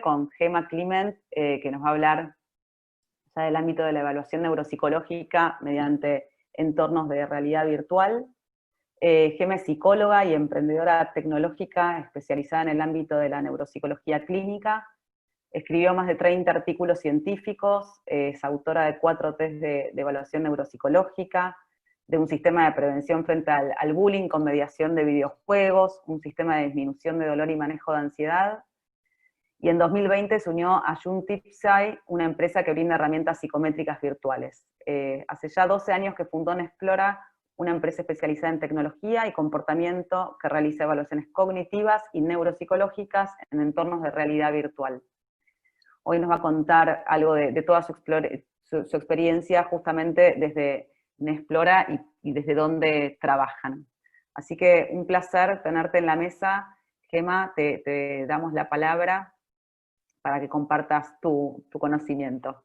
con Gemma Clement, que nos va a hablar ya del ámbito de la evaluación neuropsicológica mediante entornos de realidad virtual. Gemma es psicóloga y emprendedora tecnológica especializada en el ámbito de la neuropsicología clínica. Escribió más de 30 artículos científicos, es autora de 4 test de evaluación neuropsicológica, de un sistema de prevención frente al bullying con mediación de videojuegos, un sistema de disminución de dolor y manejo de ansiedad. Y en 2020 se unió a Juntipsy, una empresa que brinda herramientas psicométricas virtuales. Hace ya 12 años que fundó Nexplora, una empresa especializada en tecnología y comportamiento que realiza evaluaciones cognitivas y neuropsicológicas en entornos de realidad virtual. Hoy nos va a contar algo de toda su experiencia justamente desde Nexplora y desde dónde trabajan. Así que un placer tenerte en la mesa. Gemma, te damos la palabra para que compartas tu conocimiento.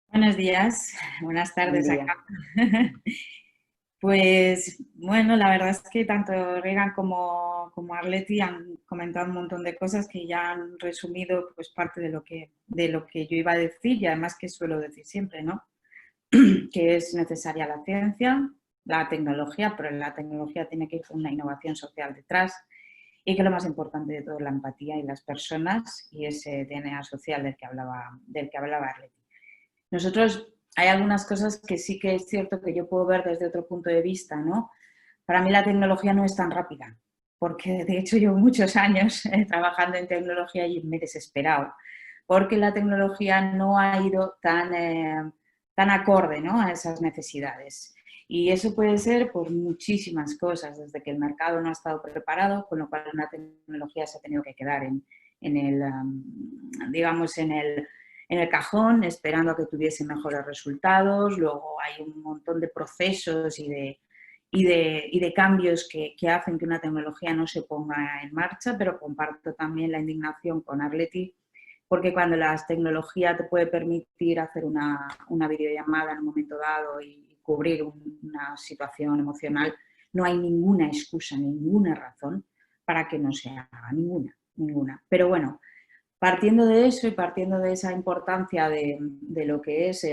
Buenos días, buenas tardes Buen día. acá. Pues bueno, la verdad es que tanto Regan como Arleti han comentado un montón de cosas que ya han resumido pues parte de lo que yo iba a decir, y además que suelo decir siempre, ¿no? Que es necesaria la ciencia, la tecnología, pero la tecnología tiene que ir con una innovación social detrás, y que lo más importante de todo es la empatía y las personas y ese DNA social del que hablaba Arleti. Nosotros, hay algunas cosas que sí que es cierto que yo puedo ver desde otro punto de vista, ¿no? Para mí la tecnología no es tan rápida, porque de hecho llevo muchos años trabajando en tecnología y me he desesperado, porque la tecnología no ha ido tan acorde, ¿no?, a esas necesidades. Y eso puede ser por muchísimas cosas, desde que el mercado no ha estado preparado, con lo cual una tecnología se ha tenido que quedar en el cajón, esperando a que tuviese mejores resultados. Luego hay un montón de procesos y de cambios que hacen que una tecnología no se ponga en marcha, pero comparto también la indignación con Arleti, porque cuando la tecnología te puede permitir hacer una videollamada en un momento dado y cubrir una situación emocional, no hay ninguna excusa, ninguna razón para que no se haga, ninguna. Pero bueno, partiendo de eso y partiendo de esa importancia de lo que es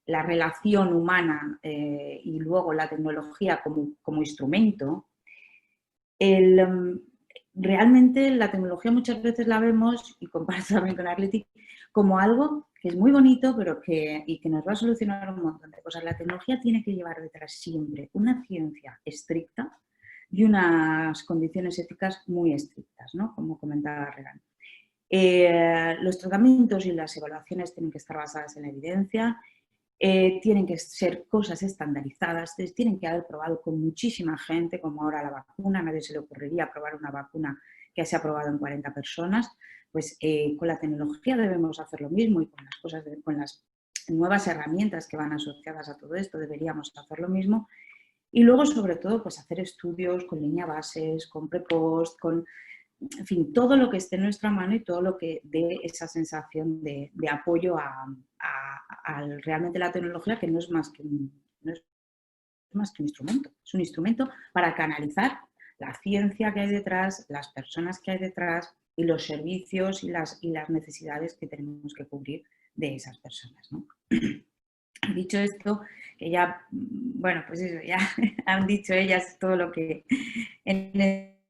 la relación humana y luego la tecnología como instrumento, realmente la tecnología muchas veces la vemos, y comparto también con Arleti, como algo que es muy bonito pero que nos va a solucionar un montón de cosas. La tecnología tiene que llevar detrás siempre una ciencia estricta y unas condiciones éticas muy estrictas, ¿no?, como comentaba Regan. Los tratamientos y las evaluaciones tienen que estar basadas en la evidencia, tienen que ser cosas estandarizadas, tienen que haber probado con muchísima gente, como ahora la vacuna. A nadie se le ocurriría probar una vacuna que se ha probado en 40 personas. Pues con la tecnología debemos hacer lo mismo, y con las nuevas herramientas que van asociadas a todo esto deberíamos hacer lo mismo. Y luego, sobre todo, pues hacer estudios con línea bases, con prepost, en fin, todo lo que esté en nuestra mano y todo lo que dé esa sensación de apoyo a realmente la tecnología, que no es más que un instrumento. Es un instrumento para canalizar la ciencia que hay detrás, las personas que hay detrás y los servicios y las necesidades que tenemos que cubrir de esas personas, ¿no? Dicho esto, que ya, bueno, pues eso, ya han dicho ellas todo lo que en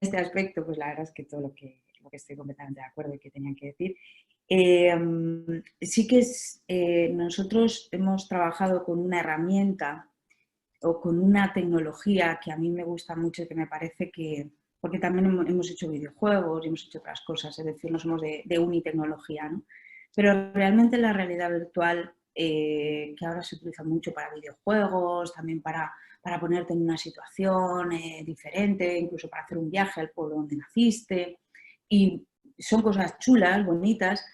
este aspecto, pues la verdad es que todo lo que estoy completamente de acuerdo y que tenían que decir. Sí que nosotros hemos trabajado con una herramienta o con una tecnología que a mí me gusta mucho y que me parece que, porque también hemos hecho videojuegos y hemos hecho otras cosas, es decir, no somos de unitecnología, ¿no? Pero realmente la realidad virtual, que ahora se utiliza mucho para videojuegos, también para ponerte en una situación diferente, incluso para hacer un viaje al pueblo donde naciste, y son cosas chulas, bonitas,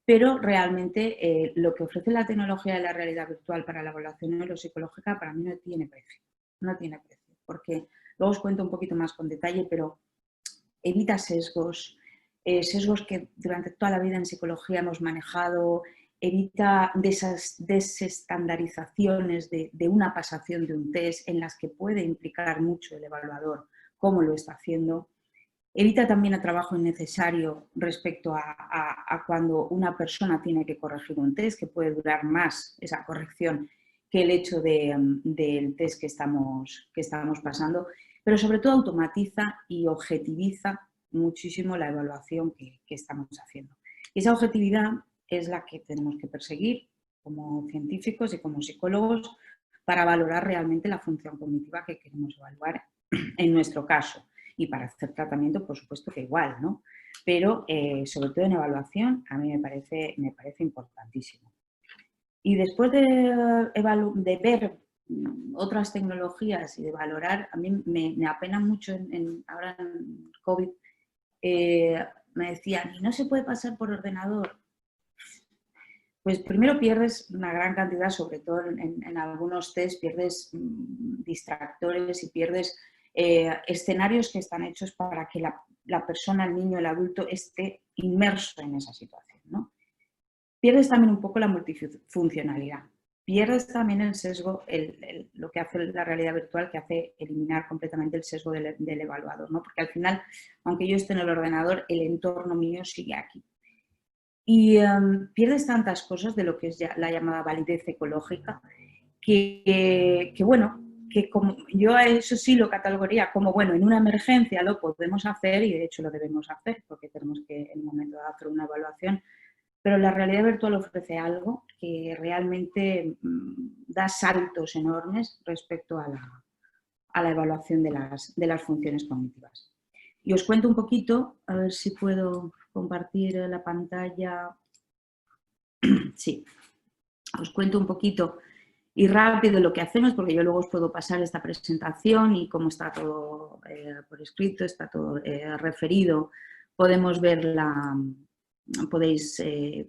pero realmente lo que ofrece la tecnología de la realidad virtual para la evaluación neuropsicológica para mí no tiene precio. No tiene precio, porque luego os cuento un poquito más con detalle, pero evita sesgos, sesgos que durante toda la vida en psicología hemos manejado, evita de esas desestandarizaciones de una pasación de un test en las que puede implicar mucho el evaluador cómo lo está haciendo. evita también el trabajo innecesario respecto a cuando una persona tiene que corregir un test, que puede durar más esa corrección que el hecho del test que estamos pasando, pero sobre todo automatiza y objetiviza muchísimo la evaluación que estamos haciendo. Y esa objetividad es la que tenemos que perseguir como científicos y como psicólogos para valorar realmente la función cognitiva que queremos evaluar en nuestro caso. Y para hacer tratamiento, por supuesto que igual, ¿no? Pero sobre todo en evaluación a mí me parece importantísimo. Y después de ver otras tecnologías y de valorar, a mí me apena mucho ahora en COVID, me decían, ¿y no se puede pasar por ordenador? Pues primero pierdes una gran cantidad, sobre todo en algunos test, pierdes distractores y pierdes escenarios que están hechos para que la persona, el niño, el adulto esté inmerso en esa situación, ¿no? Pierdes también un poco la multifuncionalidad. Pierdes también el sesgo, lo que hace la realidad virtual, que hace eliminar completamente el sesgo del evaluador, ¿no? Porque al final, aunque yo esté en el ordenador, el entorno mío sigue aquí. Y pierdes tantas cosas de lo que es ya la llamada validez ecológica, que bueno, que como, yo a eso sí lo catalogaría como, bueno, en una emergencia lo podemos hacer y de hecho lo debemos hacer porque tenemos que en un momento dado hacer una evaluación, pero la realidad virtual ofrece algo que realmente da saltos enormes respecto a la evaluación de las funciones cognitivas. Y os cuento un poquito, a ver si puedo compartir la pantalla. Sí, os cuento un poquito y rápido lo que hacemos, porque yo luego os puedo pasar esta presentación y como está todo por escrito, está todo referido, podemos verla, podéis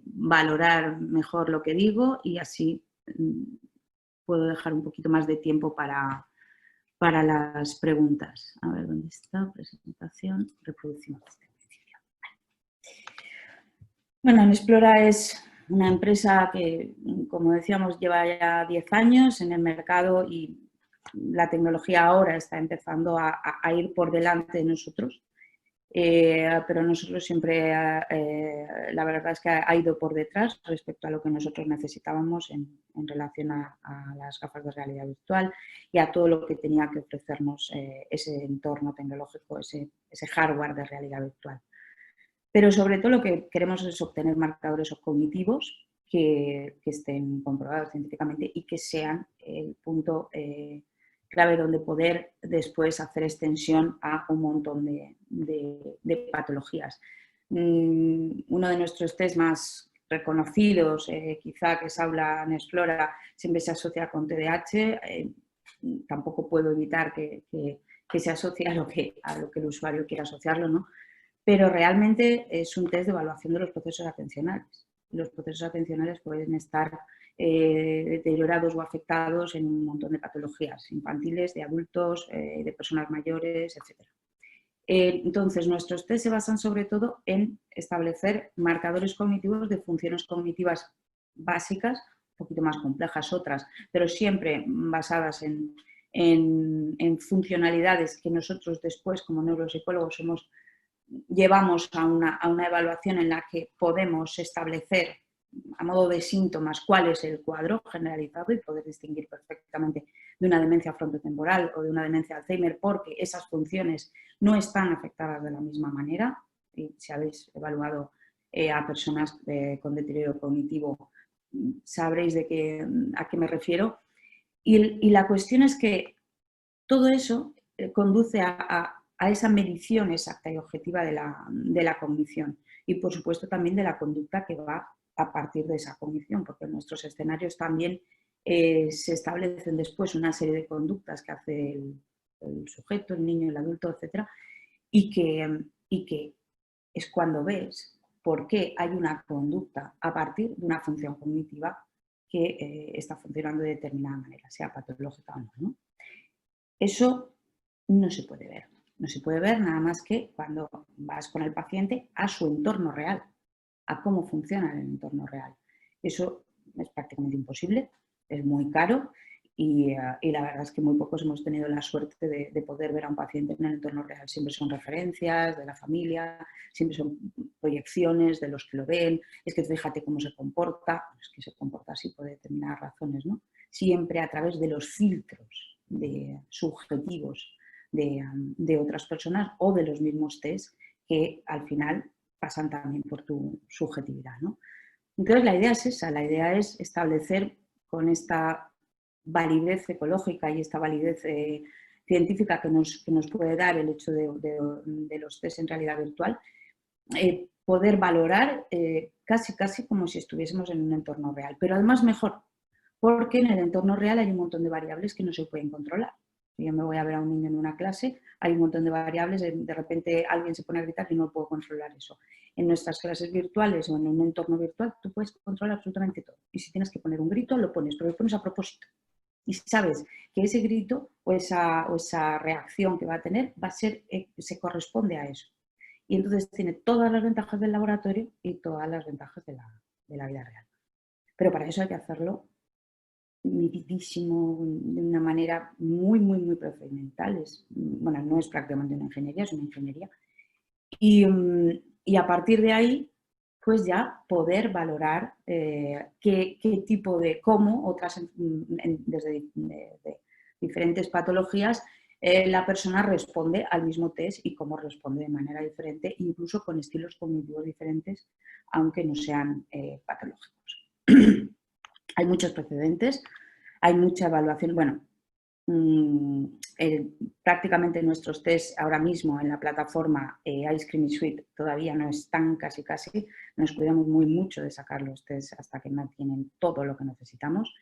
valorar mejor lo que digo y así puedo dejar un poquito más de tiempo para las preguntas. A ver, ¿dónde está? Presentación, reproducción. Bueno, Nexplora es una empresa que, como decíamos, lleva ya 10 años en el mercado y la tecnología ahora está empezando a ir por delante de nosotros, pero nosotros siempre, la verdad es que ha ido por detrás respecto a lo que nosotros necesitábamos en relación a las gafas de realidad virtual y a todo lo que tenía que ofrecernos ese entorno tecnológico, ese hardware de realidad virtual. Pero sobre todo lo que queremos es obtener marcadores cognitivos que estén comprobados científicamente y que sean el punto clave donde poder después hacer extensión a un montón de patologías. Uno de nuestros test más reconocidos, quizá que es Aula Nexplora, siempre se asocia con TDAH. Tampoco puedo evitar que se asocie a lo que el usuario quiera asociarlo, ¿no? Pero realmente es un test de evaluación de los procesos atencionales. Los procesos atencionales pueden estar deteriorados o afectados en un montón de patologías infantiles, de adultos, de personas mayores, etc. Entonces, nuestros test se basan sobre todo en establecer marcadores cognitivos de funciones cognitivas básicas, un poquito más complejas otras, pero siempre basadas en funcionalidades que nosotros después, como neuropsicólogos, llevamos a una evaluación en la que podemos establecer a modo de síntomas cuál es el cuadro generalizado y poder distinguir perfectamente de una demencia frontotemporal o de una demencia de Alzheimer porque esas funciones no están afectadas de la misma manera. Y si habéis evaluado a personas con deterioro cognitivo sabréis a qué me refiero. Y la cuestión es que todo eso conduce a esa medición exacta y objetiva de la cognición y, por supuesto, también de la conducta que va a partir de esa cognición, porque en nuestros escenarios también se establecen después una serie de conductas que hace el sujeto, el niño, el adulto, etc. Y que es cuando ves por qué hay una conducta a partir de una función cognitiva que está funcionando de determinada manera, sea patológica o no, ¿no? Eso no se puede ver. No se puede ver nada más que cuando vas con el paciente a su entorno real, a cómo funciona en el entorno real. Eso es prácticamente imposible, es muy caro y la verdad es que muy pocos hemos tenido la suerte de poder ver a un paciente en el entorno real. Siempre son referencias de la familia, siempre son proyecciones de los que lo ven. Es que fíjate cómo se comporta, es que se comporta así por determinadas razones, ¿no? Siempre a través de los filtros subjetivos de otras personas o de los mismos test que al final pasan también por tu subjetividad, ¿no? Entonces la idea es esa, la idea es establecer con esta validez ecológica y esta validez científica que nos puede dar el hecho de los test en realidad virtual, poder valorar casi como si estuviésemos en un entorno real, pero además mejor, porque en el entorno real hay un montón de variables que no se pueden controlar. Si yo me voy a ver a un niño en una clase, hay un montón de variables, de repente alguien se pone a gritar y no puedo controlar eso. En nuestras clases virtuales o en un entorno virtual tú puedes controlar absolutamente todo. Y si tienes que poner un grito, lo pones, pero lo pones a propósito. Y sabes que ese grito o esa reacción que va a tener va a ser, se corresponde a eso. Y entonces tiene todas las ventajas del laboratorio y todas las ventajas de la vida real. Pero para eso hay que hacerlo medidísimo, de una manera muy procedimental. Bueno, no es prácticamente una ingeniería, es una ingeniería. Y a partir de ahí, pues ya poder valorar qué tipo de, cómo otras, desde de diferentes patologías, la persona responde al mismo test y cómo responde de manera diferente, incluso con estilos cognitivos diferentes, aunque no sean patológicos. Hay muchos precedentes, hay mucha evaluación. Bueno, prácticamente nuestros test ahora mismo en la plataforma Ice Cream Suite todavía no están casi. Nos cuidamos mucho de sacar los test hasta que no tienen todo lo que necesitamos.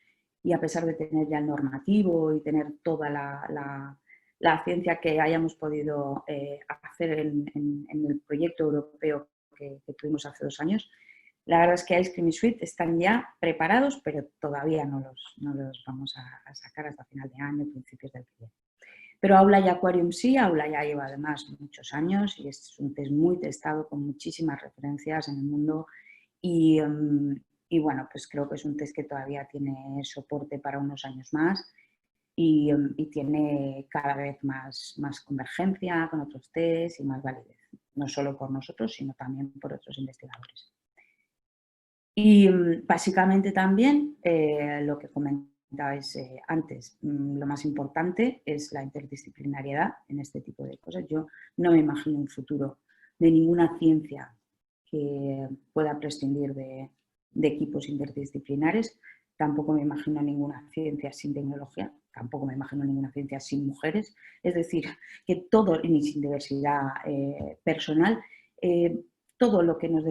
Y a pesar de tener ya el normativo y tener toda la ciencia que hayamos podido hacer en el proyecto europeo que tuvimos hace 2 años, la verdad es que Ice Cream Suite están ya preparados, pero todavía no los vamos a sacar hasta final de año, principios del que viene. Pero Aula y Aquarium sí, Aula ya lleva además muchos años y es un test muy testado con muchísimas referencias en el mundo y bueno, pues creo que es un test que todavía tiene soporte para unos años más y tiene cada vez más convergencia con otros test y más validez, no solo por nosotros, sino también por otros investigadores. Y básicamente también lo que comentabais antes, lo más importante es la interdisciplinariedad en este tipo de cosas. Yo no me imagino un futuro de ninguna ciencia que pueda prescindir de equipos interdisciplinares. Tampoco me imagino ninguna ciencia sin tecnología, tampoco me imagino ninguna ciencia sin mujeres. Es decir, que todo, y sin diversidad personal, todo lo que nos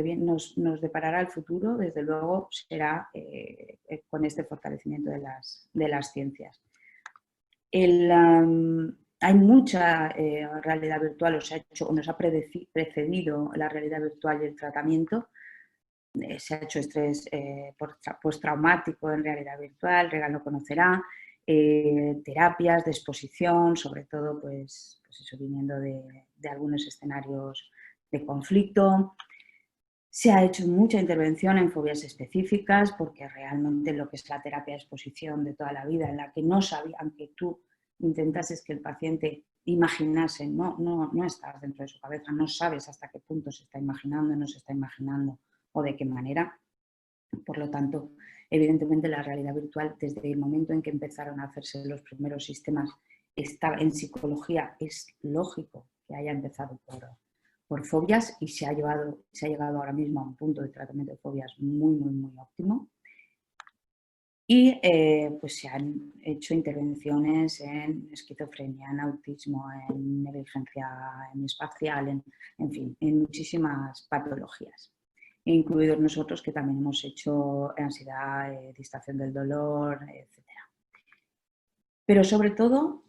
deparará el futuro, desde luego, será con este fortalecimiento de las ciencias. Hay mucha realidad virtual, nos ha precedido la realidad virtual y el tratamiento. Se ha hecho estrés postraumático en realidad virtual, Regan lo conocerá, terapias de exposición, sobre todo pues eso viniendo de algunos escenarios de conflicto. Se ha hecho mucha intervención en fobias específicas porque realmente lo que es la terapia de exposición de toda la vida, en la que no sabía, aunque tú intentases que el paciente imaginase, no estás dentro de su cabeza, no sabes hasta qué punto se está imaginando, no se está imaginando o de qué manera. Por lo tanto, evidentemente la realidad virtual, desde el momento en que empezaron a hacerse los primeros sistemas en psicología, es lógico que haya empezado por fobias y se ha llegado ahora mismo a un punto de tratamiento de fobias muy óptimo. Y pues se han hecho intervenciones en esquizofrenia, en autismo, en negligencia espacial, en fin, en muchísimas patologías, incluidos nosotros que también hemos hecho ansiedad, distracción del dolor, etc. Pero sobre todo,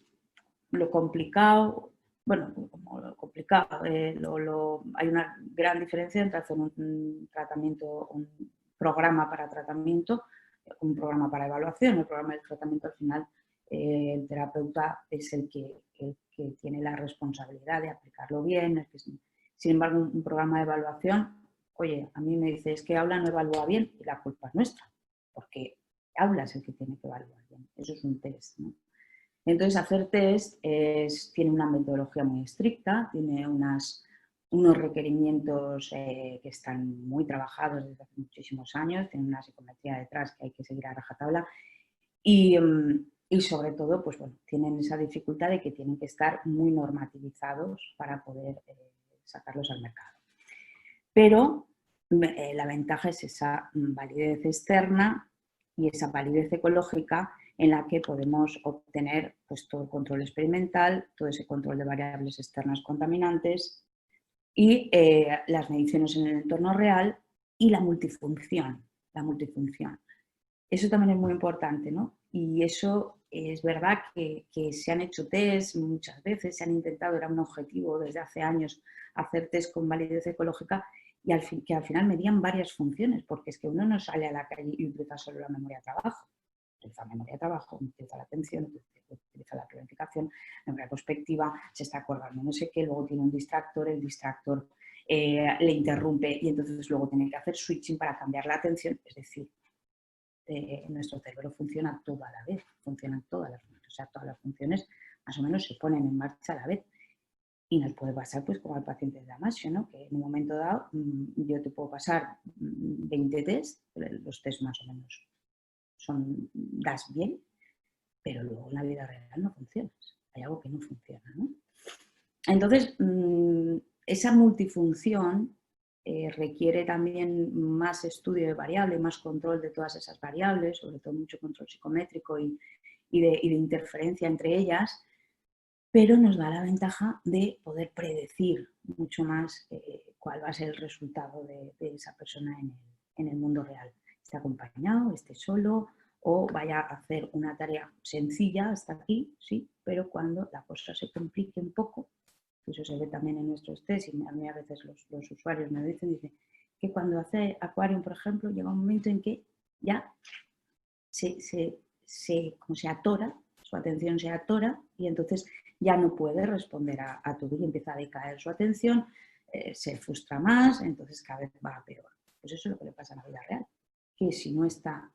lo complicado, bueno, como lo complicado, hay una gran diferencia entre hacer un tratamiento, un programa para tratamiento, un programa para evaluación. El programa de tratamiento al final, el terapeuta es el que tiene la responsabilidad de aplicarlo bien. Sin embargo, un programa de evaluación, oye, a mí me dice, es que Aula no evalúa bien y la culpa es nuestra, porque aula es el que tiene que evaluar bien. Eso es un test, ¿no? Entonces, hacer test tiene una metodología muy estricta, tiene unos requerimientos que están muy trabajados desde hace muchísimos años, tiene una psicometría detrás que hay que seguir a rajatabla y sobre todo, pues bueno, tienen esa dificultad de que tienen que estar muy normativizados para poder sacarlos al mercado. Pero la ventaja es esa validez externa y esa validez ecológica en la que podemos obtener pues, todo el control experimental, todo ese control de variables externas contaminantes y las mediciones en el entorno real y la multifunción. Eso también es muy importante, ¿no? Y eso es verdad que se han hecho test muchas veces, se han intentado, era un objetivo desde hace años, hacer test con validez ecológica y que al final medían varias funciones, porque es que uno no sale a la calle y utiliza solo la memoria de trabajo. Utiliza la memoria de trabajo, utiliza la atención, utiliza la planificación, la memoria prospectiva, se está acordando no sé qué, luego tiene un distractor, el distractor le interrumpe y entonces luego tiene que hacer switching para cambiar la atención, es decir, nuestro cerebro funciona todo a la vez, funcionan todas las funciones, o sea, todas las funciones más o menos se ponen en marcha a la vez. Y nos puede pasar pues como al paciente de Damasio, ¿no? Que en un momento dado yo te puedo pasar 20 test, los test más o menos das bien, pero luego en la vida real no funciona, hay algo que no funciona, ¿no? Entonces, esa multifunción requiere también más estudio de variables, más control de todas esas variables, sobre todo mucho control psicométrico y de interferencia entre ellas, pero nos da la ventaja de poder predecir mucho más cuál va a ser el resultado de esa persona en el mundo real. Esté acompañado, esté solo o vaya a hacer una tarea sencilla hasta aquí, sí, pero cuando la cosa se complique un poco, eso se ve también en nuestros test y a mí a veces los usuarios me dicen que cuando hace Aquarium, por ejemplo, llega un momento en que ya como se atora, su atención se atora y entonces ya no puede responder a todo y empieza a decaer su atención, se frustra más, entonces cada vez va a peor. Pues eso es lo que le pasa en la vida real, que si no está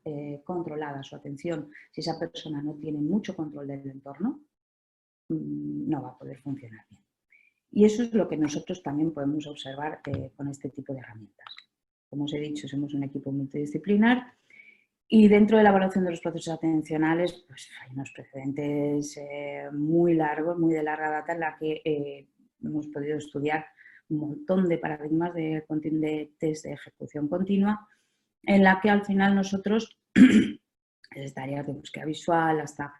controlada su atención, si esa persona no tiene mucho control del entorno, no va a poder funcionar bien. Y eso es lo que nosotros también podemos observar con este tipo de herramientas. Como os he dicho, somos un equipo multidisciplinar y dentro de la evaluación de los procesos atencionales pues, hay unos precedentes muy largos, muy de larga data, en la que hemos podido estudiar un montón de paradigmas de test de ejecución continua, en la que al final nosotros, desde tareas de búsqueda visual hasta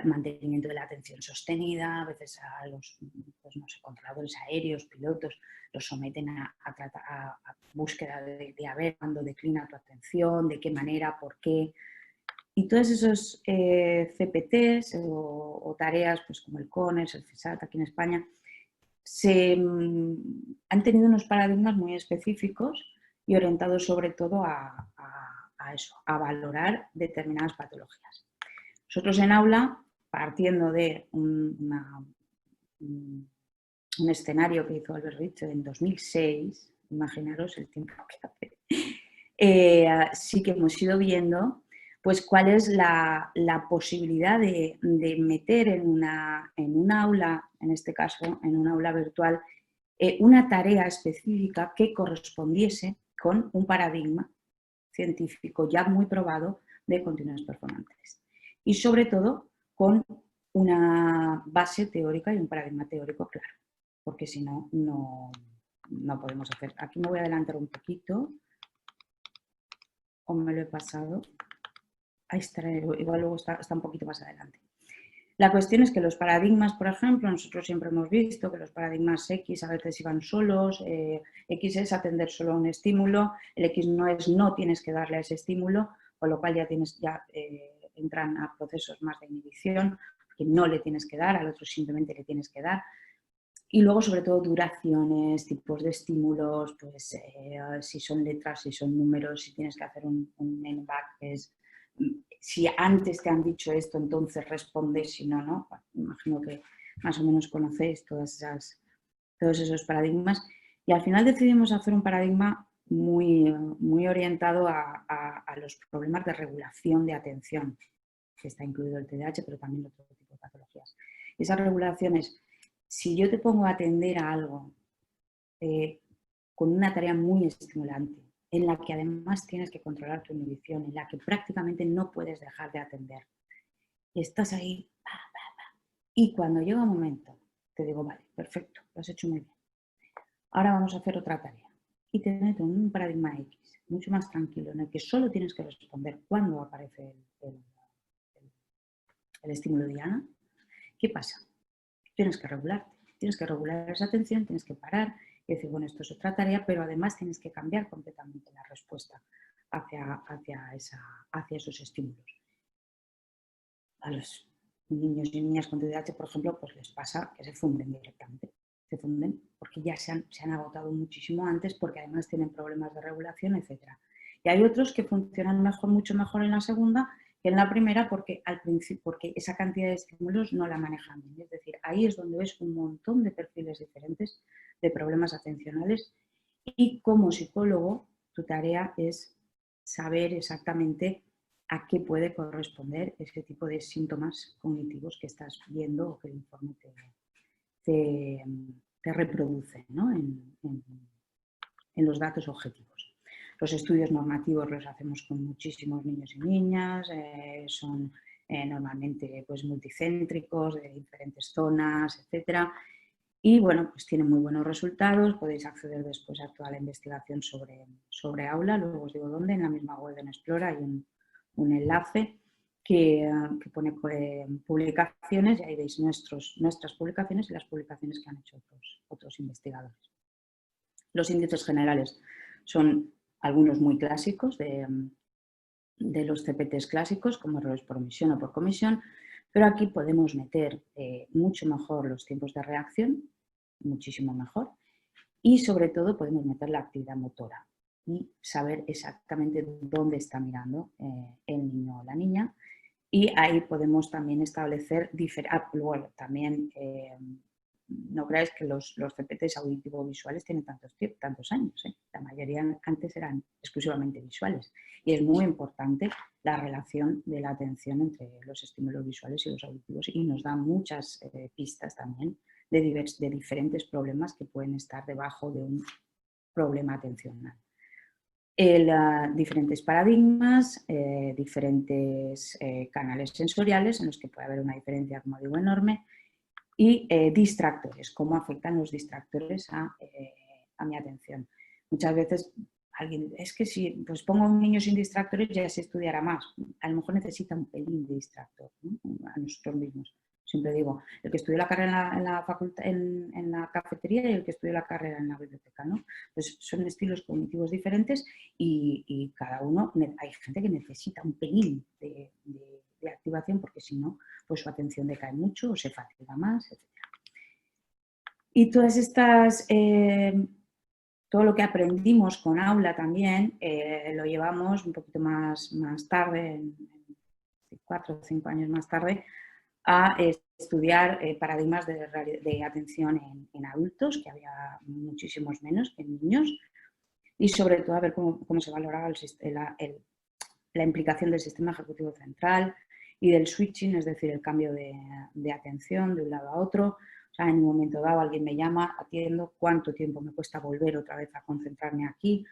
mantenimiento de la atención sostenida, a veces a los pues no sé, controladores aéreos, pilotos, los someten a búsqueda de a ver cuándo declina tu atención, de qué manera, por qué. Y todos esos CPTs o tareas pues como el CONES, el CESAT aquí en España, han tenido unos paradigmas muy específicos y orientados sobre todo a eso, a valorar determinadas patologías. Nosotros en aula, partiendo de un escenario que hizo Albert Richter en 2006, imaginaros el tiempo que hace, sí que hemos ido viendo pues cuál es la posibilidad de meter en un aula, en este caso en un aula virtual, una tarea específica que correspondiese con un paradigma científico ya muy probado de continuas performantes. Y sobre todo con una base teórica y un paradigma teórico claro, porque si no, no podemos hacer. Aquí me voy a adelantar un poquito, o me lo he pasado. Ahí está, igual luego está un poquito más adelante. La cuestión es que los paradigmas, por ejemplo, nosotros siempre hemos visto que los paradigmas X a veces iban solos, X es atender solo a un estímulo, el X no es no tienes que darle a ese estímulo, con lo cual ya entran a procesos más de inhibición, que no le tienes que dar, al otro simplemente le tienes que dar. Y luego, sobre todo, duraciones, tipos de estímulos, pues si son letras, si son números, si tienes que hacer un NBAC, si antes te han dicho esto, entonces respondes, si no, no. Bueno, imagino que más o menos conocéis todos esos paradigmas. Y al final decidimos hacer un paradigma muy orientado a los problemas de regulación de atención, que está incluido el TDAH, pero también otro tipo de patologías. Esas regulaciones, si yo te pongo a atender a algo con una tarea muy estimulante, en la que además tienes que controlar tu inhibición, en la que prácticamente no puedes dejar de atender, y estás ahí, y cuando llega un momento, te digo, vale, perfecto, lo has hecho muy bien, ahora vamos a hacer otra tarea. Y te meto en un paradigma X, mucho más tranquilo, en el que solo tienes que responder cuando aparece el estímulo diana. ¿Qué pasa? Tienes que regularte, tienes que regular esa atención, tienes que parar y decir, bueno, esto es otra tarea, pero además tienes que cambiar completamente la respuesta hacia esos estímulos. A los niños y niñas con TDAH, por ejemplo, pues les pasa que se funden directamente. Se funden porque ya se han agotado muchísimo antes, porque además tienen problemas de regulación, etc. Y hay otros que funcionan mucho mejor en la segunda que en la primera, porque al principio, porque esa cantidad de estímulos no la manejan bien. Es decir, ahí es donde ves un montón de perfiles diferentes de problemas atencionales, y como psicólogo tu tarea es saber exactamente a qué puede corresponder ese tipo de síntomas cognitivos que estás viendo o que el informe te reproduce, ¿no? en los datos objetivos. Los estudios normativos los hacemos con muchísimos niños y niñas, son normalmente pues, multicéntricos, de diferentes zonas, etc. Y bueno, pues tienen muy buenos resultados. Podéis acceder después a toda la investigación sobre aula, luego os digo dónde, en la misma web en Explora hay un enlace que pone publicaciones, y ahí veis nuestras publicaciones y las publicaciones que han hecho otros investigadores. Los índices generales son algunos muy clásicos de los CPTs clásicos, como errores por omisión o por comisión, pero aquí podemos meter mucho mejor los tiempos de reacción, muchísimo mejor, y sobre todo podemos meter la actividad motora y saber exactamente dónde está mirando el niño o la niña, y ahí podemos también establecer luego también no creáis que los CPTs auditivo-visuales tienen tantos años, ¿eh? La mayoría antes eran exclusivamente visuales, y es muy importante la relación de la atención entre los estímulos visuales y los auditivos, y nos da muchas pistas también de diferentes problemas que pueden estar debajo de un problema atencional. Diferentes paradigmas, diferentes canales sensoriales en los que puede haber una diferencia, como digo, enorme, y distractores, cómo afectan los distractores a mi atención. Muchas veces alguien, es que si pues pongo a un niño sin distractores ya se estudiará más. A lo mejor necesita un pelín de distractor, ¿no? A nosotros mismos. Siempre digo, el que estudió la carrera en la facultad, en la cafetería, y el que estudió la carrera en la biblioteca, ¿no? Pues son estilos cognitivos diferentes, y cada uno, hay gente que necesita un pelín de activación, porque si no, pues su atención decae mucho o se fatiga más, etc. Y todas estas, todo lo que aprendimos con aula también lo llevamos un poquito más tarde, 4 o 5 años más tarde, a estudiar paradigmas de atención en adultos, que había muchísimos menos que en niños, y sobre todo a ver cómo se valoraba la implicación del sistema ejecutivo central y del switching, es decir, el cambio de atención de un lado a otro. O sea, en un momento dado alguien me llama, atiendo, ¿cuánto tiempo me cuesta volver otra vez a concentrarme aquí?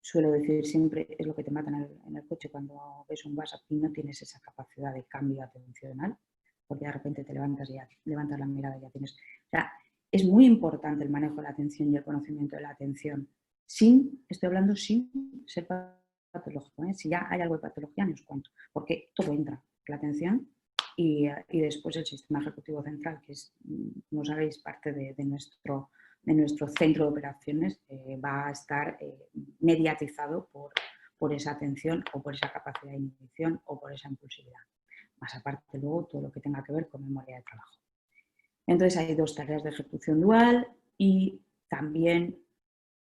Suelo decir siempre, es lo que te mata en el coche cuando ves un WhatsApp y no tienes esa capacidad de cambio atencional, porque de repente te levantas la mirada y ya tienes... O sea, es muy importante el manejo de la atención y el conocimiento de la atención. Estoy hablando sin ser patológico, ¿eh? Si ya hay algo de patología, no os cuento, porque todo entra, la atención y después el sistema ejecutivo central, que es, como sabéis, parte de nuestro centro de operaciones, va a estar mediatizado por esa atención o por esa capacidad de inhibición o por esa impulsividad. Más aparte luego todo lo que tenga que ver con memoria de trabajo. Entonces hay 2 tareas de ejecución dual, y también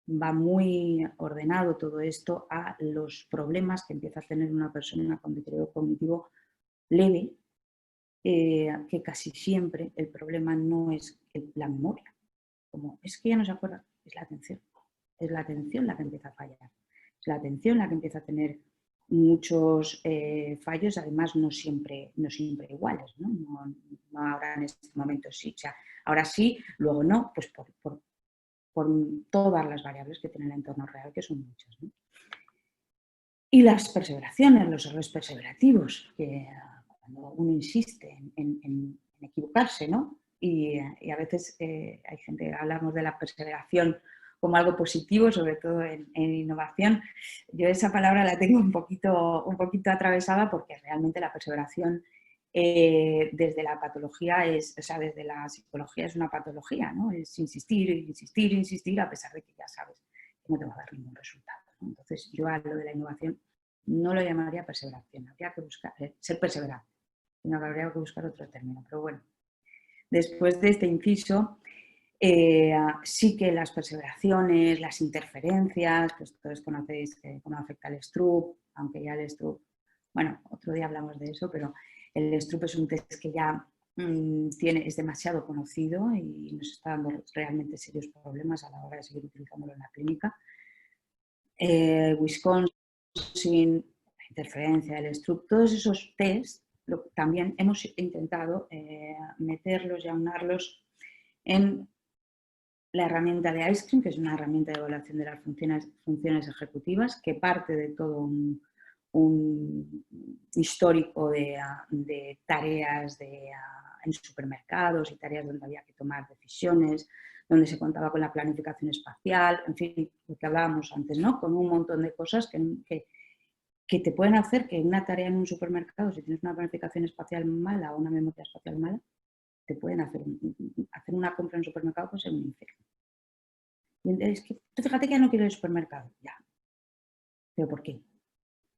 va muy ordenado todo esto a los problemas que empieza a tener una persona con deterioro cognitivo leve, que casi siempre el problema no es la memoria, como es que ya no se acuerda, es la atención. es la atención la que empieza a fallar. Es la atención la que empieza a tener muchos fallos, además no siempre iguales, ¿no? No ahora en este momento sí, o sea, ahora sí, luego no, pues por todas las variables que tiene el entorno real, que son muchas, ¿no? Y las perseveraciones, los errores perseverativos, que cuando uno insiste en equivocarse, ¿no? Y a veces hay gente, hablamos de la perseveración como algo positivo, sobre todo en innovación. Yo esa palabra la tengo un poquito atravesada, porque realmente la perseveración desde la patología o sea, desde la psicología es una patología, ¿no? Es insistir, insistir, insistir, a pesar de que ya sabes que no te va a dar ningún resultado, ¿no? Entonces yo a lo de la innovación no lo llamaría perseveración, habría que buscar ser perseverante, no habría que buscar otro término, pero bueno. Después de este inciso, sí que las perseveraciones, las interferencias, pues todos conocéis cómo afecta el Stroop, aunque ya el Stroop, bueno, otro día hablamos de eso, pero el Stroop es un test que ya es demasiado conocido y nos está dando realmente serios problemas a la hora de seguir utilizándolo en la clínica. Wisconsin, la interferencia, el Stroop, todos esos test también hemos intentado meterlos y aunarlos en la herramienta de IceCream, que es una herramienta de evaluación de las funciones ejecutivas, que parte de todo un histórico de tareas en supermercados y tareas donde había que tomar decisiones, donde se contaba con la planificación espacial, en fin, lo que hablábamos antes, ¿no? Con un montón de cosas que te pueden hacer que una tarea en un supermercado, si tienes una planificación espacial mala o una memoria espacial mala, te pueden hacer una compra en un supermercado puede ser un infierno. Y es que tú fíjate que ya no quiero ir al supermercado, ya. ¿Pero por qué?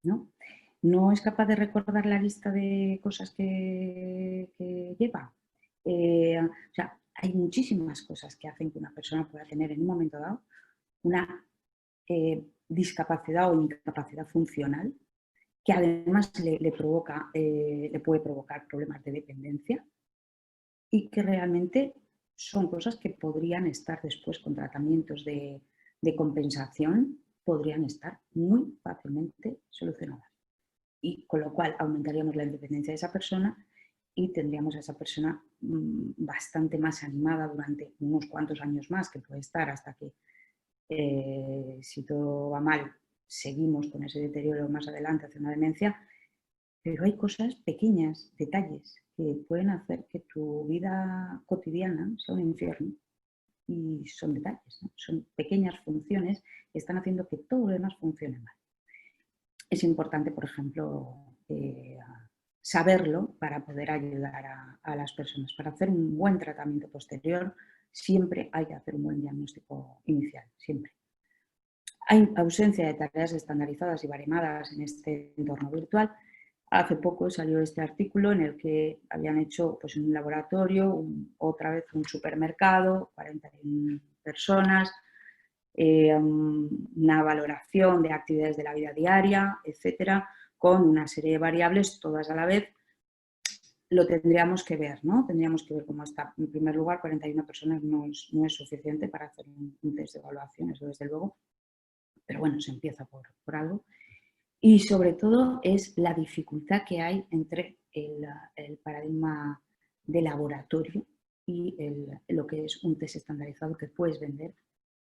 ¿No? ¿No es capaz de recordar la lista de cosas que lleva? O sea, hay muchísimas cosas que hacen que una persona pueda tener en un momento dado una discapacidad o incapacidad funcional que además le puede provocar problemas de dependencia y que realmente son cosas que podrían estar después con tratamientos de compensación, podrían estar muy fácilmente solucionadas. Y con lo cual aumentaríamos la independencia de esa persona y tendríamos a esa persona bastante más animada durante unos cuantos años más, que puede estar hasta que, si todo va mal, seguimos con ese deterioro más adelante hacia una demencia. Pero hay cosas pequeñas, detalles, que pueden hacer que tu vida cotidiana sea un infierno. Y son detalles, ¿no? Son pequeñas funciones que están haciendo que todo lo demás funcione mal. Es importante, por ejemplo, saberlo para poder ayudar a las personas. Para hacer un buen tratamiento posterior siempre hay que hacer un buen diagnóstico inicial, siempre. Hay ausencia de tareas estandarizadas y baremadas en este entorno virtual. Hace poco salió este artículo en el que habían hecho pues, en un laboratorio, otra vez un supermercado, 41 personas, una valoración de actividades de la vida diaria, etcétera, con una serie de variables, todas a la vez. Lo tendríamos que ver, ¿no? Tendríamos que ver cómo está. En primer lugar, 41 personas no es suficiente para hacer un test de evaluación, eso desde luego, pero bueno, se empieza por algo. Y sobre todo es la dificultad que hay entre el paradigma de laboratorio y lo que es un test estandarizado que puedes vender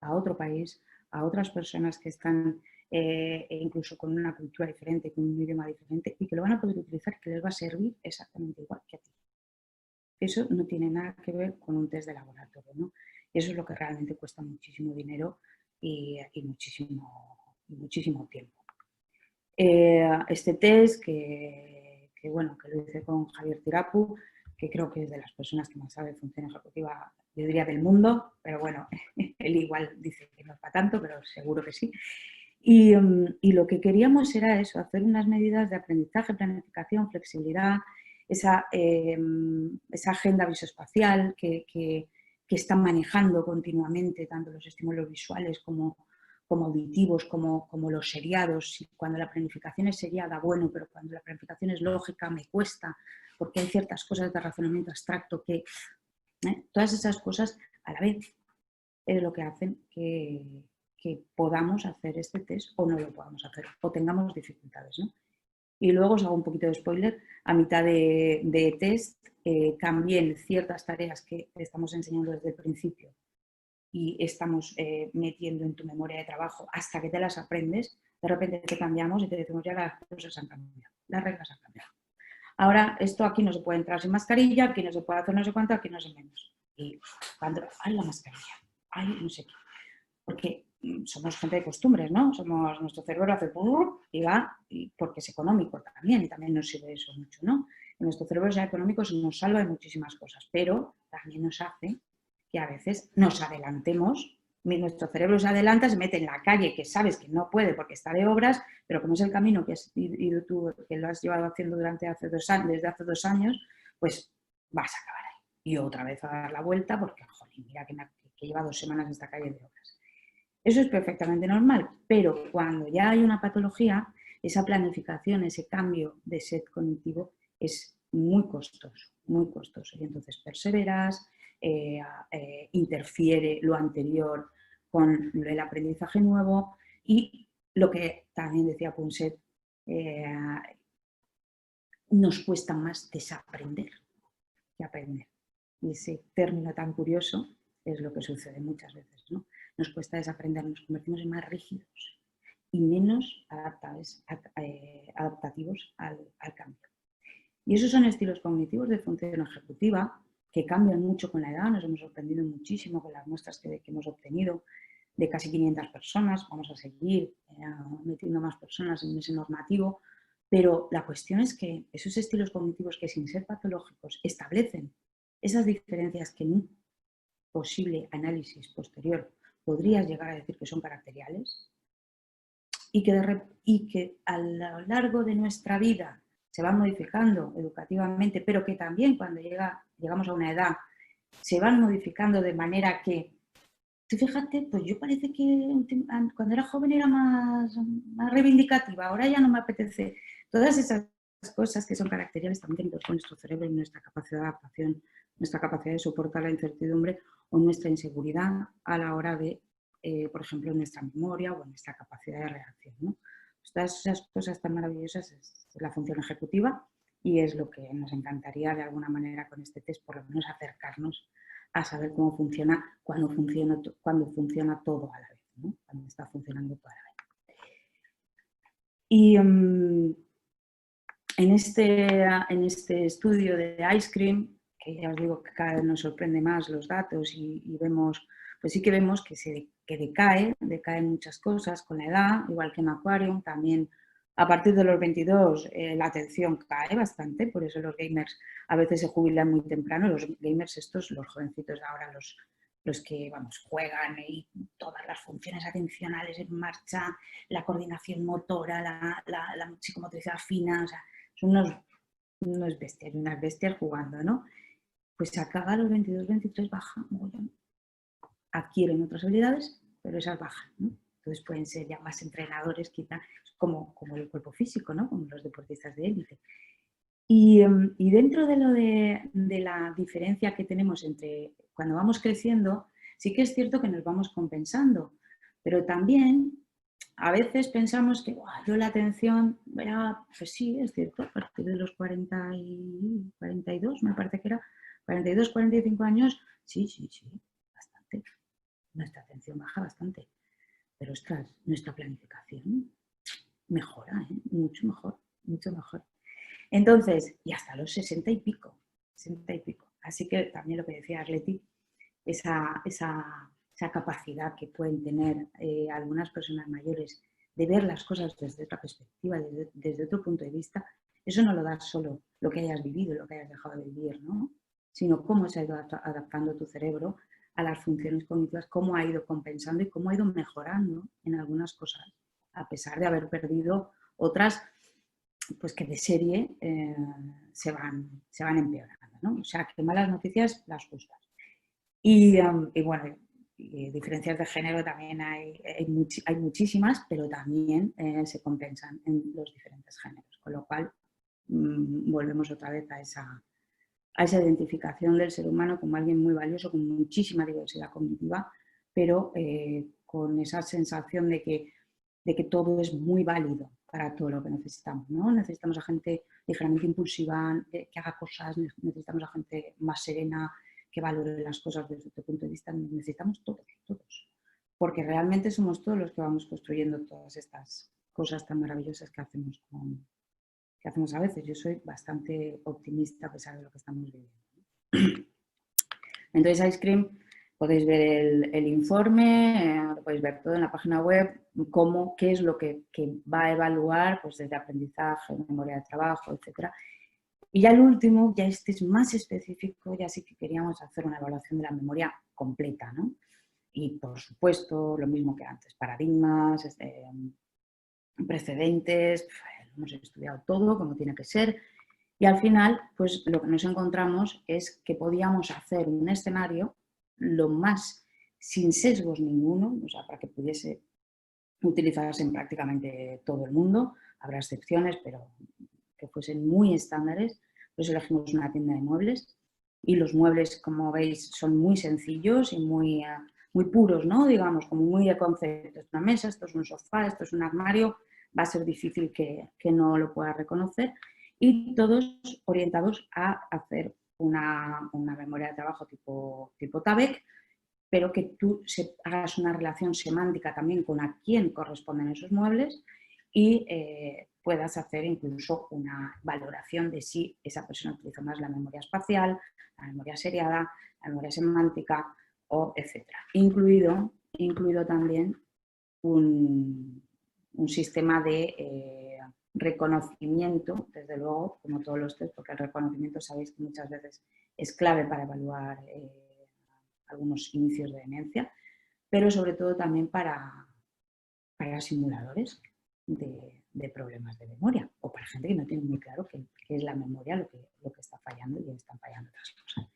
a otro país, a otras personas que están incluso con una cultura diferente, con un idioma diferente y que lo van a poder utilizar, que les va a servir exactamente igual que a ti. Eso no tiene nada que ver con un test de laboratorio, ¿no? Y eso es lo que realmente cuesta muchísimo dinero y muchísimo tiempo. Este test que lo hice con Javier Tirapu, que creo que es de las personas que más sabe de función ejecutiva, yo diría del mundo, pero bueno, él igual dice que no es para tanto, pero seguro que sí. Y lo que queríamos era eso, hacer unas medidas de aprendizaje, planificación, flexibilidad, esa agenda visoespacial que están manejando continuamente tanto los estímulos visuales como auditivos, como los seriados. Cuando la planificación es seriada, bueno, pero cuando la planificación es lógica me cuesta, porque hay ciertas cosas de razonamiento abstracto que... todas esas cosas a la vez es lo que hacen que que podamos hacer este test o no lo podamos hacer, o tengamos dificultades, ¿no? Y luego os hago un poquito de spoiler, a mitad de test cambié ciertas tareas que te estamos enseñando desde el principio y estamos metiendo en tu memoria de trabajo hasta que te las aprendes, de repente te cambiamos y te decimos ya las cosas han cambiado, las reglas han cambiado. Ahora esto aquí no se puede entrar sin mascarilla, aquí no se puede hacer no sé cuánto, aquí no sé menos. Y cuando, ay, la mascarilla, ay, no sé qué. Porque somos gente de costumbres, ¿no? Nuestro cerebro hace y va, porque es económico también, y también nos sirve eso mucho, ¿no? Que nuestro cerebro sea económico nos salva de muchísimas cosas, pero también nos hace que a veces nos adelantemos, nuestro cerebro se adelanta, se mete en la calle que sabes que no puede porque está de obras, pero como es el camino que has ido tú, que lo has llevado haciendo desde hace 2 años, pues vas a acabar ahí. Y otra vez a dar la vuelta porque, jolín, mira que lleva 2 semanas en esta calle de obras. Eso es perfectamente normal, pero cuando ya hay una patología, esa planificación, ese cambio de set cognitivo es muy costoso, muy costoso. Y entonces perseveras, interfiere lo anterior con el aprendizaje nuevo y lo que también decía Punset, nos cuesta más desaprender que aprender. Y ese término tan curioso es lo que sucede muchas veces, ¿no? Nos cuesta desaprender, nos convertimos en más rígidos y menos adaptativos al cambio. Y esos son estilos cognitivos de función ejecutiva que cambian mucho con la edad. Nos hemos sorprendido muchísimo con las muestras que hemos obtenido de casi 500 personas. Vamos a seguir metiendo más personas en ese normativo. Pero la cuestión es que esos estilos cognitivos que sin ser patológicos establecen esas diferencias que en un posible análisis posterior podrías llegar a decir que son caracteriales y que a lo largo de nuestra vida se van modificando educativamente, pero que también cuando llegamos a una edad se van modificando de manera que, tú fíjate, pues yo parece que cuando era joven era más reivindicativa, ahora ya no me apetece. Todas esas cosas que son caracteriales también tienen que ver con nuestro cerebro y nuestra capacidad de adaptación, nuestra capacidad de soportar la incertidumbre o nuestra inseguridad a la hora de, por ejemplo, nuestra memoria o nuestra capacidad de reacción, ¿no? Todas esas cosas tan maravillosas es la función ejecutiva y es lo que nos encantaría de alguna manera con este test, por lo menos acercarnos a saber cómo funciona cuando funciona todo a la vez, ¿no? Cuando está funcionando todo a la vez. Y en este estudio de Ice Cream, que ya os digo que cada vez nos sorprende más los datos y vemos, pues sí que vemos que decaen muchas cosas con la edad, igual que en Aquarium, también a partir de los 22 la atención cae bastante, por eso los gamers a veces se jubilan muy temprano, los gamers estos, los jovencitos de ahora, los que vamos, juegan y todas las funciones atencionales en marcha, la coordinación motora, la psicomotricidad fina, o sea, son unos bestias y unas bestias jugando, ¿no? Pues se acaba a los 22, 23, baja, adquieren otras habilidades, pero esas bajan, ¿no? Entonces pueden ser ya más entrenadores, quizá, como el cuerpo físico, ¿no? Como los deportistas de élite. Y dentro de la diferencia que tenemos entre cuando vamos creciendo, sí que es cierto que nos vamos compensando, pero también a veces pensamos que yo la atención, pues sí, es cierto, a partir de los 40 y 42, me parece que era, 42, 45 años, sí, bastante. Nuestra atención baja bastante, pero ostras, nuestra planificación mejora, mucho mejor, mucho mejor. Entonces, y hasta los 60 y pico. Así que también lo que decía Arleti, esa capacidad que pueden tener algunas personas mayores de ver las cosas desde otra perspectiva, desde otro punto de vista, eso no lo da solo lo que hayas vivido, lo que hayas dejado de vivir, ¿no? Sino cómo se ha ido adaptando tu cerebro a las funciones cognitivas, cómo ha ido compensando y cómo ha ido mejorando en algunas cosas, a pesar de haber perdido otras, pues que de serie se van empeorando, ¿no? O sea, que malas noticias las justas. Y bueno, diferencias de género también hay muchísimas, pero también se compensan en los diferentes géneros, con lo cual volvemos otra vez a esa identificación del ser humano como alguien muy valioso, con muchísima diversidad cognitiva, pero con esa sensación de que todo es muy válido para todo lo que necesitamos, ¿no? Necesitamos a gente ligeramente impulsiva, que haga cosas, necesitamos a gente más serena, que valore las cosas desde otro punto de vista, necesitamos todos, porque realmente somos todos los que vamos construyendo todas estas cosas tan maravillosas que hacemos a veces. Yo soy bastante optimista a pesar de lo que estamos viviendo. Entonces, Ice Cream, podéis ver el informe, lo podéis ver todo en la página web, qué es lo que va a evaluar, pues desde aprendizaje, memoria de trabajo, etc. Y ya el último, ya este es más específico, ya sí que queríamos hacer una evaluación de la memoria completa, ¿no? Y por supuesto, lo mismo que antes, paradigmas, precedentes, hemos estudiado todo como tiene que ser. Y al final, pues lo que nos encontramos es que podíamos hacer un escenario lo más sin sesgos ninguno, o sea, para que pudiese utilizarse en prácticamente todo el mundo. Habrá excepciones, pero que fuesen muy estándares. Pues elegimos una tienda de muebles y los muebles, como veis, son muy sencillos y muy puros, ¿no? Digamos, como muy de concepto. Esto es una mesa, esto es un sofá, esto es un armario. Va a ser difícil que no lo puedas reconocer. Y todos orientados a hacer una memoria de trabajo tipo TABEC, pero que tú hagas una relación semántica también con a quién corresponden esos muebles y puedas hacer incluso una valoración de si esa persona utiliza más la memoria espacial, la memoria seriada, la memoria semántica, o etcétera. Incluido también un sistema de reconocimiento, desde luego, como todos los test, porque el reconocimiento sabéis que muchas veces es clave para evaluar algunos inicios de demencia, pero sobre todo también para simuladores de problemas de memoria o para gente que no tiene muy claro qué es la memoria lo que está fallando y están fallando otras cosas.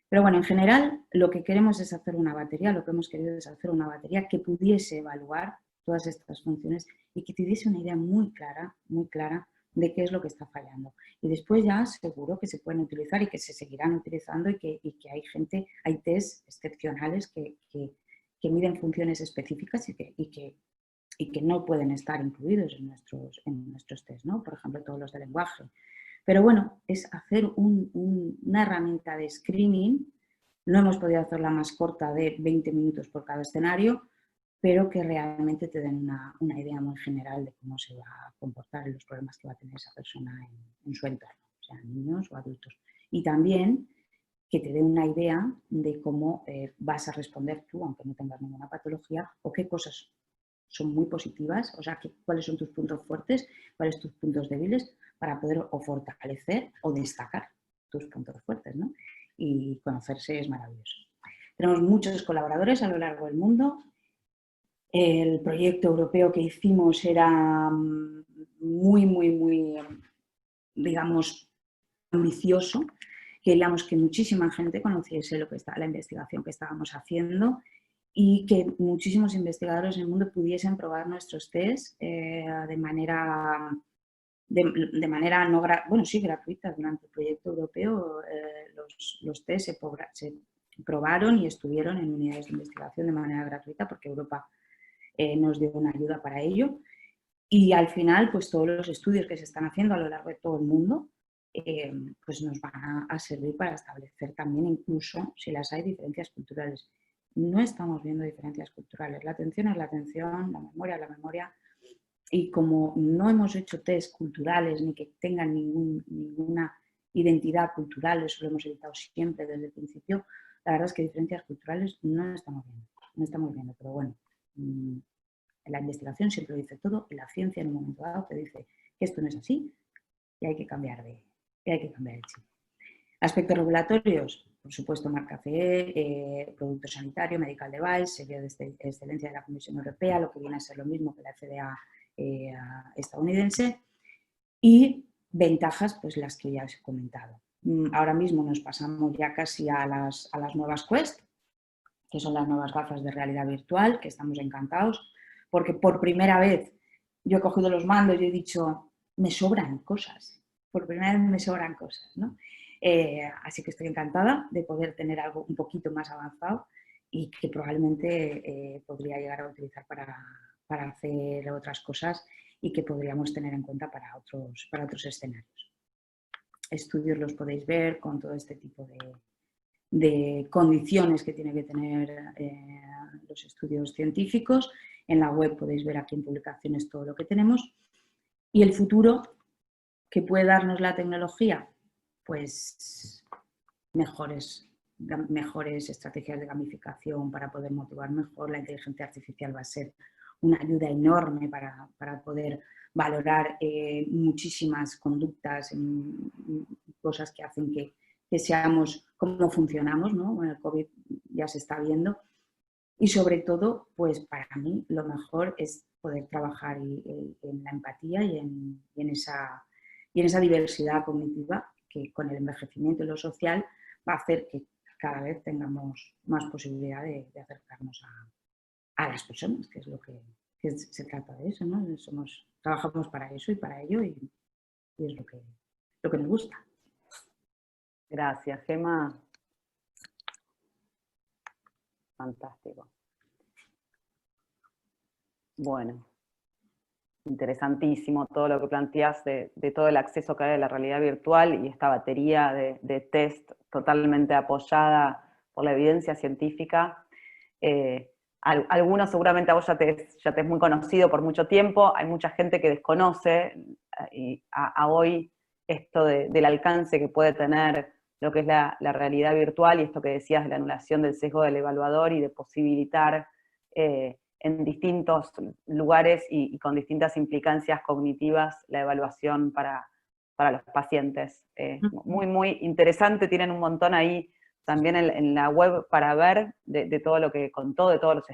Pero bueno, en general lo que queremos es hacer una batería, lo que hemos querido es hacer una batería que pudiese evaluar todas estas funciones y que te diese una idea muy clara de qué es lo que está fallando. Y después ya seguro que se pueden utilizar y que se seguirán utilizando y que hay test excepcionales que miden funciones específicas y que no pueden estar incluidos en nuestros test, ¿no? Por ejemplo, todos los de lenguaje. Pero bueno, es hacer una herramienta de screening. No hemos podido hacerla más corta de 20 minutos por cada escenario, pero que realmente te den una idea muy general de cómo se va a comportar y los problemas que va a tener esa persona en su entorno, sean niños o adultos. Y también que te dé una idea de cómo vas a responder tú, aunque no tengas ninguna patología, o qué cosas son muy positivas, o sea, cuáles son tus puntos fuertes, cuáles tus puntos débiles, para poder o fortalecer o destacar tus puntos fuertes, ¿no? Y conocerse es maravilloso. Tenemos muchos colaboradores a lo largo del mundo. El proyecto europeo que hicimos era muy, digamos, ambicioso. Queríamos que muchísima gente conociese la investigación que estábamos haciendo y que muchísimos investigadores en el mundo pudiesen probar nuestros test de manera no gratuita. Durante el proyecto europeo los test se probaron y estuvieron en unidades de investigación de manera gratuita porque Europa nos dio una ayuda para ello. Y al final, pues todos los estudios que se están haciendo a lo largo de todo el mundo pues nos van a servir para establecer también, incluso si las hay, diferencias culturales. No estamos viendo diferencias culturales. La atención es la atención, la memoria es la memoria. Y como no hemos hecho test culturales ni que tengan ninguna identidad cultural, eso lo hemos evitado siempre desde el principio, la verdad es que diferencias culturales no estamos viendo. Pero bueno, la investigación siempre lo dice todo y la ciencia en un momento dado te dice que esto no es así y hay que cambiar el chip. Aspectos regulatorios, por supuesto, marca CE, producto sanitario, medical device, sello de excelencia de la Comisión Europea, lo que viene a ser lo mismo que la FDA estadounidense, y ventajas, pues las que ya os he comentado. Ahora mismo nos pasamos ya casi a las nuevas Quest, que son las nuevas gafas de realidad virtual, que estamos encantados, porque por primera vez yo he cogido los mandos y he dicho, me sobran cosas, por primera vez me sobran cosas, ¿no? Así que estoy encantada de poder tener algo un poquito más avanzado y que probablemente podría llegar a utilizar para hacer otras cosas y que podríamos tener en cuenta para otros escenarios. Estudios los podéis ver con todo este tipo de condiciones que tienen que tener los estudios científicos. En la web podéis ver aquí en publicaciones todo lo que tenemos. Y el futuro que puede darnos la tecnología, pues mejores estrategias de gamificación para poder motivar mejor. La inteligencia artificial va a ser una ayuda enorme para poder valorar muchísimas conductas, cosas que hacen que seamos cómo funcionamos, ¿no? Con el COVID ya se está viendo. Y sobre todo, pues para mí lo mejor es poder trabajar en la empatía y en esa diversidad cognitiva que con el envejecimiento y lo social va a hacer que cada vez tengamos más posibilidad de acercarnos a las personas, que es lo que se trata de eso, ¿no? Trabajamos para eso y para ello y es lo que nos gusta. Gracias, Gemma. Fantástico. Bueno, interesantísimo todo lo que planteas de todo el acceso que hay a la realidad virtual y esta batería de test totalmente apoyada por la evidencia científica. Algunos seguramente a vos ya te es muy conocido por mucho tiempo, hay mucha gente que desconoce a hoy esto del alcance que puede tener lo que es la realidad virtual y esto que decías de la anulación del sesgo del evaluador y de posibilitar en distintos lugares y con distintas implicancias cognitivas la evaluación para los pacientes. Muy, muy interesante, tienen un montón ahí también en la web para ver de todo lo que contó, de todos los